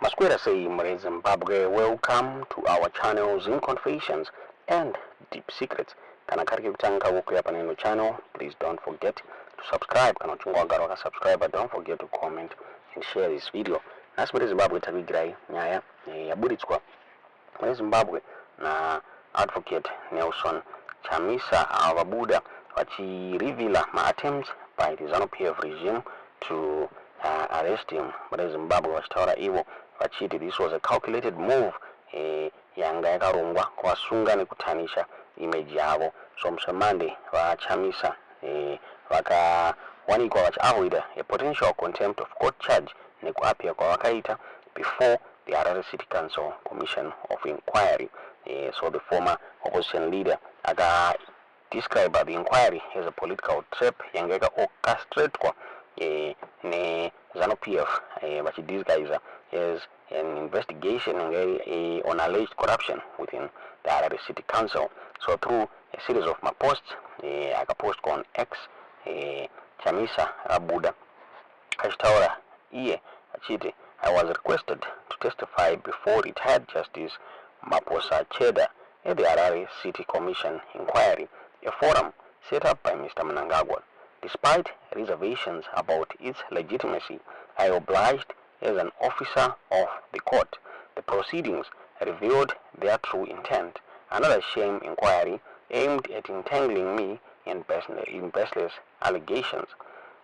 Masquera say in Zimbabwe, welcome to our channel Zin Confessions and Deep Secrets. Kana kariki kutanga wuku ya paneno channel, please don't forget to subscribe. Kana uchungwa waka subscribe, don't forget to comment and share this video. Nasi mwere Zimbabwe tabigirai nyaya yaburitswa mwere Zimbabwe na advocate Nelson Chamisa avabuda vachirivila attempts by the Zanu PF regime to arrest him. Mwere Zimbabwe vachitaura ivo vachiti this was a calculated move yanga yakarongwa kuvasunga nekutanisha image yavo. So msemande vachamisa vakawanikwa vachiavoida a potential contempt of court charge nekuapia kwavakaita before the Harare City Council Commission of Inquiry. So the former opposition leader described the inquiry as a political trap yanga yakaorchestratwa ne Zanu PF vachidisguisa as an investigation on alleged corruption within the Harare City Council. So through a series of my posts, akapost on X, Chamisa Abuda Kashtaura Iye Achiti, I was requested to testify before retired Justice Maposa Cheda at the Harare City Commission Inquiry, a forum set up by Mr. Mnangagwa. Despite reservations about its legitimacy, I obliged as an officer of the court. The proceedings revealed their true intent. Another shame inquiry aimed at entangling me in baseless allegations.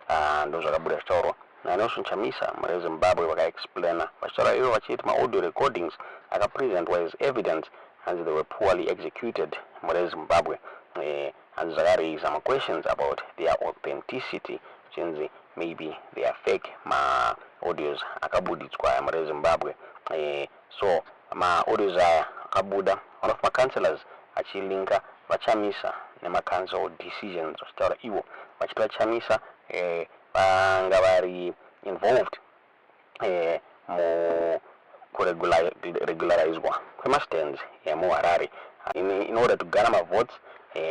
Those are Buddha Storo. Nelson Chamisa, mwere Zimbabwe wakaexplaina vachitaura ivo vachiti audio recordings akapresent as evidence and they were poorly executed mwere Zimbabwe, and zvakare some questions about their authenticity, chinzi maybe they are fake audios akabuditzwa mwere Zimbabwe. So audios aya akabuda, one of my councillors achilinka vachamisa nema-council decisions vachitaura ivo vachiti vachamisa vanga vari involved kuregularizwa kwemastands emuharare in order to garner votes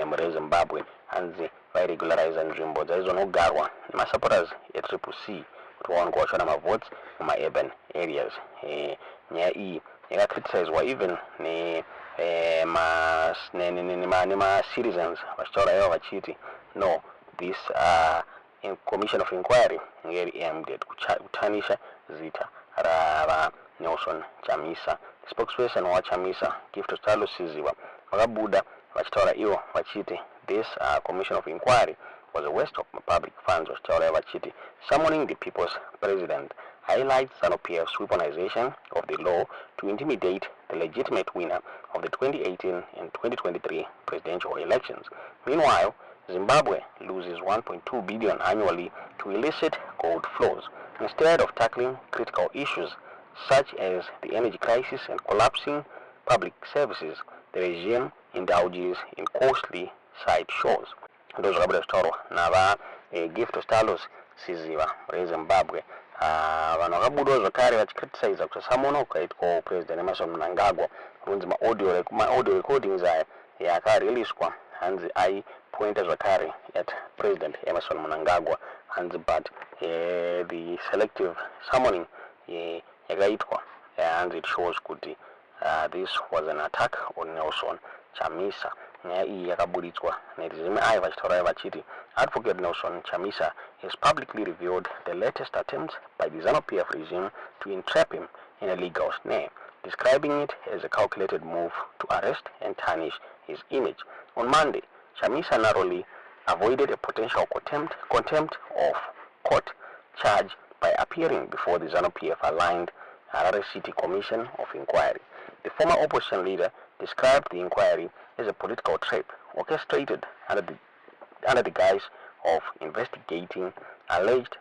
mwere Zimbabwe, hanzi vairegulariza nzvimbo dzaizonogarwa nemasupporters eCCC kuti vaonekwa vachiwana mavotes muma-urban areas. Nyaya iyi yakacriticizwa even nema-citizens vachitaura ivo vachiti no, this commission of inquiry ngeri aimed at kutanisha zita rava Nelson Chamisa. Spokesperson wa Chamisa Gift Stalo Siziwa vakabuda vachitaura ivo vachiti this commission of inquiry was a waste of public funds. Vachitaura ivo vachiti summoning the people's president highlights Zanu PF's weaponization of the law to intimidate the legitimate winner of the 2018 and 2023 presidential elections. Meanwhile, Zimbabwe loses 1.2 billion annually to illicit gold flows. Instead of tackling critical issues such as the energy crisis and collapsing public services, the regime indulges in costly side shows. Those are the Nava Gift of Stalos Siziva, Zimbabwe. Vanhu vakabudawo zvakare vachicriticize kuti samono ukaitwa president Emerson Mnangagwa kunzi ma-audio recordings aya yakariliswa hanzi aipointa zvakare at President Emerson Mnangagwa hanzi but the selective summoning yakaitwa hanzi it shows kuti this was an attack on Nelson Chamisa. Nyaya iyi yakaburitswa nerizime aya vachitaura vachiti advocate Nelson Chamisa has publicly revealed the latest attempts by the Zanu PF regime to entrap him in a legal snare, describing it as a calculated move to arrest and tarnish his image. On Monday, Chamisa narrowly avoided a potential contempt of court charge by appearing before the Zanu PF aligned Harare City Commission of Inquiry. The former opposition leader described the inquiry as a political trap orchestrated under the guise of investigating alleged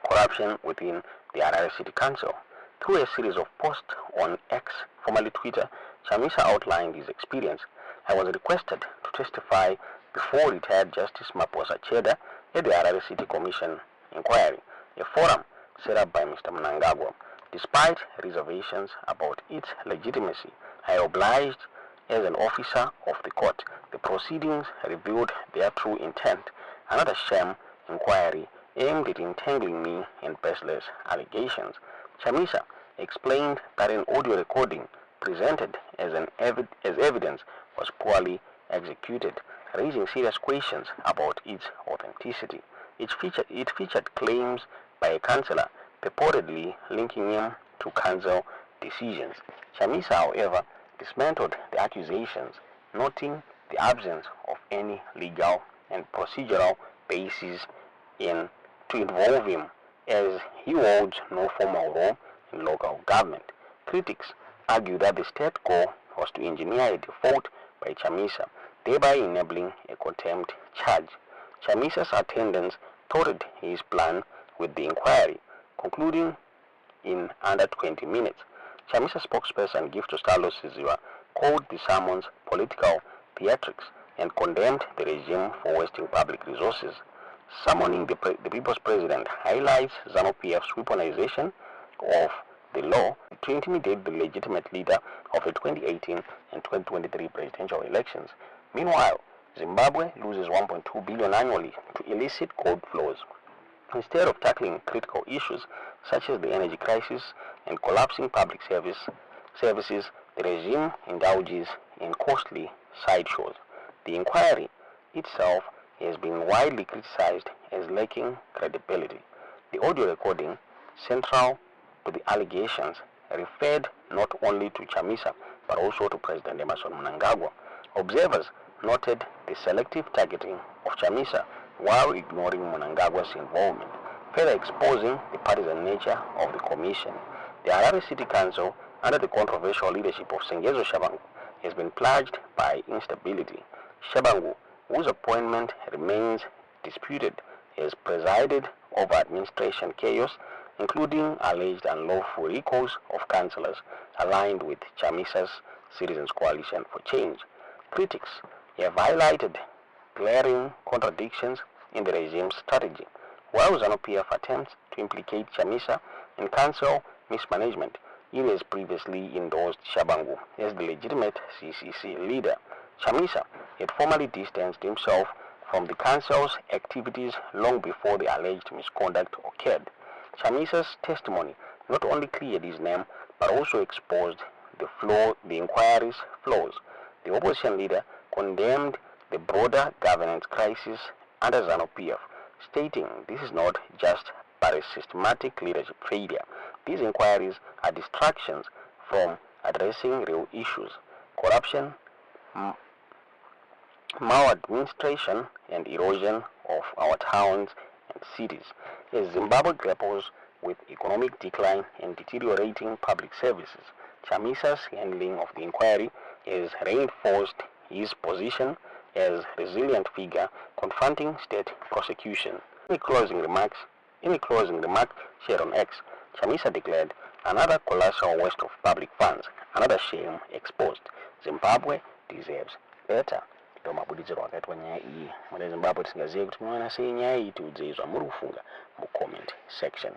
corruption within the Harare City Council. Through a series of posts on X, formerly Twitter, Chamisa outlined his experience. I was requested to testify before retired Justice Maposa Cheda at the Harare City Commission Inquiry, a forum set up by Mr. Mnangagwa. Despite reservations about its legitimacy, I obliged as an officer of the court. The proceedings revealed their true intent. Another sham inquiry aimed at entangling me in baseless allegations. Chamisa explained that an audio recording presented as evidence was poorly executed, raising serious questions about its authenticity. It featured claims by a councillor purportedly linking him to council decisions. Chamisa, however, dismantled the accusations, noting the absence of any legal and procedural basis to involve him, as he holds no formal role in local government. Critics argue that the state goal was to engineer a default by Chamisa, thereby enabling a contempt charge. Chamisa's attendants thwarted his plan with the inquiry, concluding in under 20 minutes. Chamisa spokesperson Giftostalo Siziwa called the summons political theatrics and condemned the regime for wasting public resources. Summoning the people's president highlights Zanu-PF's weaponization of the law to intimidate the legitimate leader of the 2018 and 2023 presidential elections. Meanwhile, Zimbabwe loses 1.2 billion annually to illicit gold flows. Instead of tackling critical issues such as the energy crisis and collapsing public services, the regime indulges in costly sideshows. The inquiry itself has been widely criticized as lacking credibility. The audio recording, central to the allegations, referred not only to Chamisa but also to President Emerson Mnangagwa. Observers noted the selective targeting of Chamisa while ignoring Mnangagwa's involvement, further exposing the partisan nature of the commission. The Harare City Council, under the controversial leadership of Sengezo Shabangu, has been plagued by instability. Shabangu, whose appointment remains disputed, has presided over administration chaos, including alleged unlawful recalls of councillors aligned with Chamisa's Citizens Coalition for Change. Critics have highlighted glaring contradictions in the regime's strategy. While Zanu-PF attempts to implicate Chamisa in council mismanagement, it has previously endorsed Shabangu as the legitimate CCC leader. Chamisa had formally distanced himself from the council's activities long before the alleged misconduct occurred. Chamisa's testimony not only cleared his name but also exposed the inquiry's flaws. The opposition leader condemned the broader governance crisis under Zanu-PF, stating this is not just but a systematic leadership failure. These inquiries are distractions from addressing real issues: corruption, maladministration, and erosion of our towns and cities. As Zimbabwe grapples with economic decline and deteriorating public services, Chamisa's handling of the inquiry has reinforced his position as a resilient figure confronting state prosecution. In a closing remark shared on X, Chamisa declared, "Another colossal waste of public funds, another shame exposed. Zimbabwe deserves better." Ndo mabudidziro akaitwa nyaya iyi. Muri Zimbabwe tisingazive kuti munoona sei nyaya iyi tiudze izvo muri kufunga mu comment section.